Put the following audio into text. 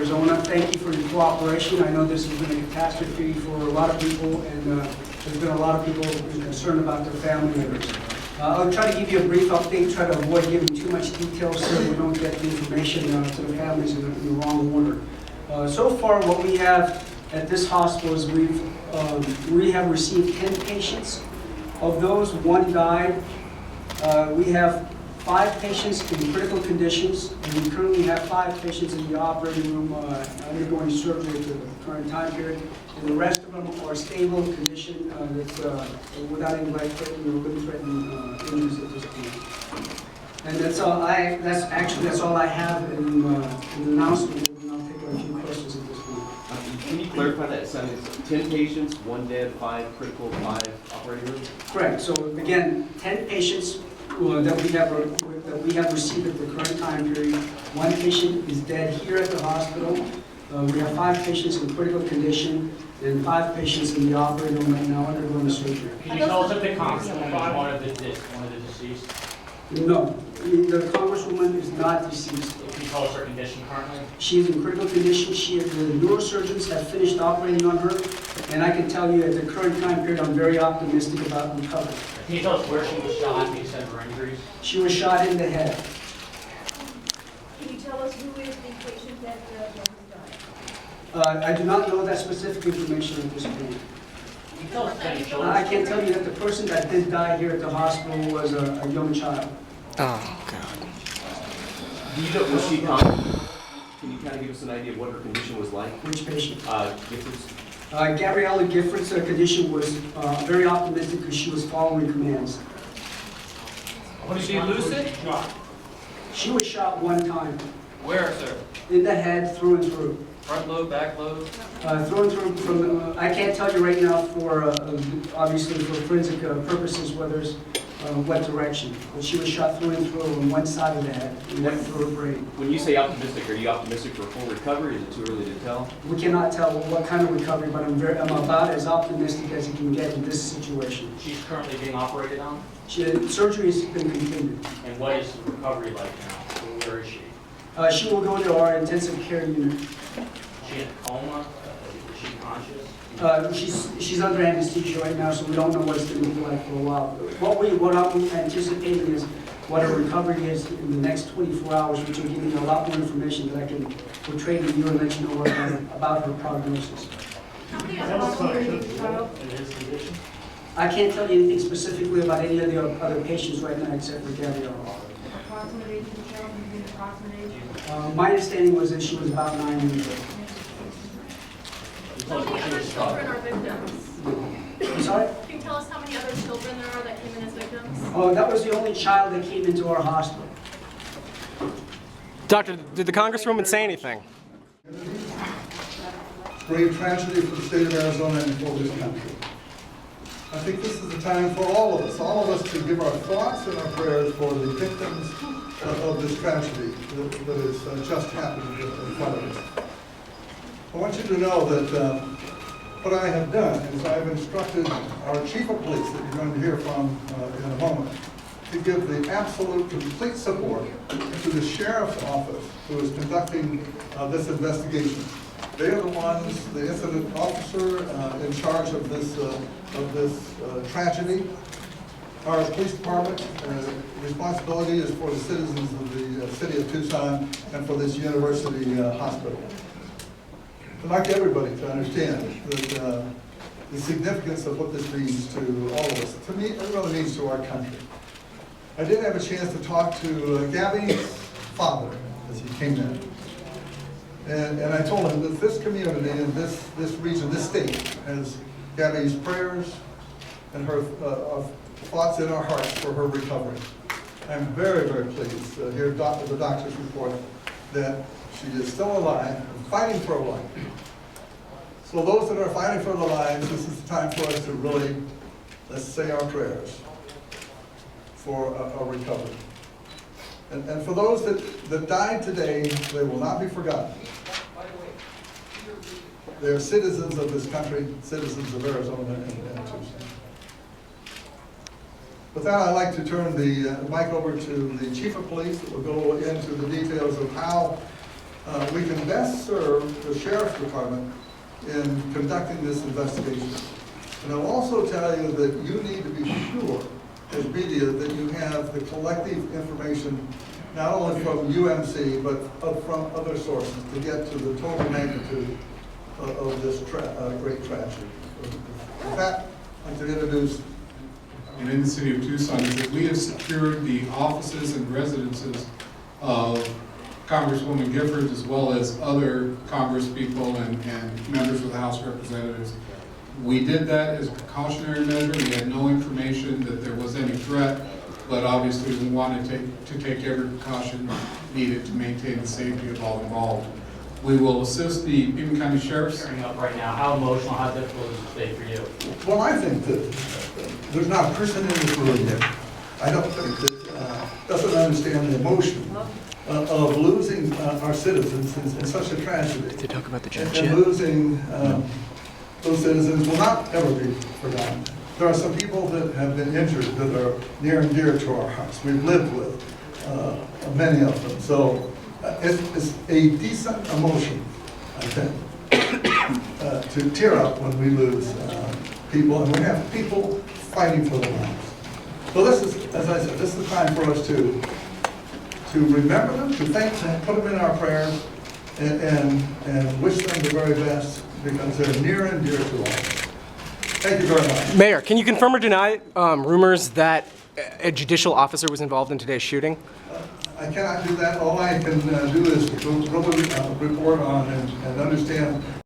Officers. I want to thank you for your cooperation. I know this has been a catastrophe for a lot of people, and there's been a lot of people concerned about their family members. I'll try to give you a brief update, try to avoid giving too much detail so we don't get the information to the families in the wrong order. So far, what we have at this hospital is we have received 10 patients. Of those, 1 died. We have 5 patients in critical conditions, and we currently have 5 patients in the operating room undergoing surgery at the current time period. And the rest of them are stable condition without any life-threatening or limb-threatening injuries at this point. And that's all that's all I have in the announcement. And I'll take a few questions at this point. Can you clarify that sentence? 10 patients, 1 dead, 5 critical, 5 operating rooms? Correct. So again, 10 patients that we have received at the current time period. 1 patient is dead here at the hospital. We have 5 patients in critical condition and 5 patients in the operating room right now undergoing surgery. Can you tell us if the congresswoman is one of the deceased? No, the congresswoman is not deceased. Can you tell us her condition currently? She is in critical condition. The neurosurgeons have finished operating on her, and I can tell you at the current time period, I'm very optimistic about recovery. Can you tell us where she was shot and the extent of her injuries? She was shot in the head. Can you tell us who is the patient that has died? I do not know that specific information at this point. Can you tell us any children? I can tell you that the person that did die here at the hospital was a young child. Oh, God. Do you know, was she calm? Can you kind of give us an idea of what her condition was like? Which patient? Giffords? Gabriella Giffords' condition was very optimistic because she was following commands. Was she lucid? She was shot 1 time. Where, sir? In the head, through and through. Front lobe, back lobe? Through and through from, I can't tell you right now for, obviously for forensic purposes, whether it's what direction. But she was shot through and through on 1 side of the head and went through her brain. When you say optimistic, are you optimistic for a full recovery? Is it too early to tell? We cannot tell what kind of recovery, but I'm about as optimistic as you can get in this situation. She's currently being operated on? Surgery has been completed. And what is the recovery like now? Where is she? She will go to our intensive care unit. Is she in a coma? Is she conscious? She's under anesthesia right now, so we don't know what it's going to be like for a while. What I'm anticipating is what her recovery is in the next 24 hours, which will give you a lot more information that I can portray to you and let you know about her prognosis. How many other In his condition? I can't tell you anything specifically about any of the other patients right now except for Gabriella. approximate age of the child? Can you give an approximate age? My understanding was that she was about 9 years old. How many other children are victims? I'm sorry? Can you tell us how many other children there are that came in as victims? Oh, that was the only child that came into our hospital. Doctor, did the congresswoman say anything? Grave tragedy for the state of Arizona and for this country. I think this is the time for all of us to give our thoughts and our prayers for the victims of this tragedy that has just happened in front of us. I want you to know that what I have done is I have instructed our chief of police that you're going to hear from in a moment to give the absolute complete support to the sheriff's office who is conducting this investigation. They are the ones, the incident officer in charge of this tragedy. Our police department responsibility is for the citizens of the city of Tucson and for this university hospital. I'd like everybody to understand that the significance of what this means to all of us. To me, it really means to our country. I did have a chance to talk to Gabby's father as he came in. And I told him that this community and this region, this state, has Gabby's prayers and her thoughts in our hearts for her recovery. I'm very, very pleased to hear the doctor's report that she is still alive and fighting for her life. So those that are fighting for their lives, this is the time for us to really, let's say our prayers for a recovery. And for those that died today, they will not be forgotten. They are citizens of this country, citizens of Arizona and Tucson. With that, I'd like to turn the mic over to the Chief of Police that will go into the details of how we can best serve the sheriff's department in conducting this investigation. And I'll also tell you that you need to be sure, as media, that you have the collective information, not only from UMC, but from other sources, to get to the total magnitude of this great tragedy. With that, I'd like to introduce. And in the city of Tucson is that we have secured the offices and residences of Congresswoman Giffords, as well as other congresspeople and members of the House of Representatives. We did that as a precautionary measure. We had no information that there was any threat, but obviously we wanted to take every precaution needed to maintain the safety of all involved. We will assist the Pima County Sheriff's. Tearing up right now, how emotional, how difficult is this day for you? Well, I think that there's not a person in this room that I don't think that doesn't understand the emotion of losing our citizens in such a tragedy. Did they talk about the And judge yet? losing those citizens will not ever be forgotten. There are some people that have been injured that are near and dear to our hearts. We've lived with many of them. So it's a decent emotion, I think, to tear up when we lose people, and we have people fighting for their lives. So this is, as I said, this is the time for us to remember them, to thank them, put them in our prayers, and wish them the very best, because they're near and dear to us. Thank you very much. Mayor, can you confirm or deny rumors that a judicial officer was involved in today's shooting? I cannot do that. All I can do is go report on and understand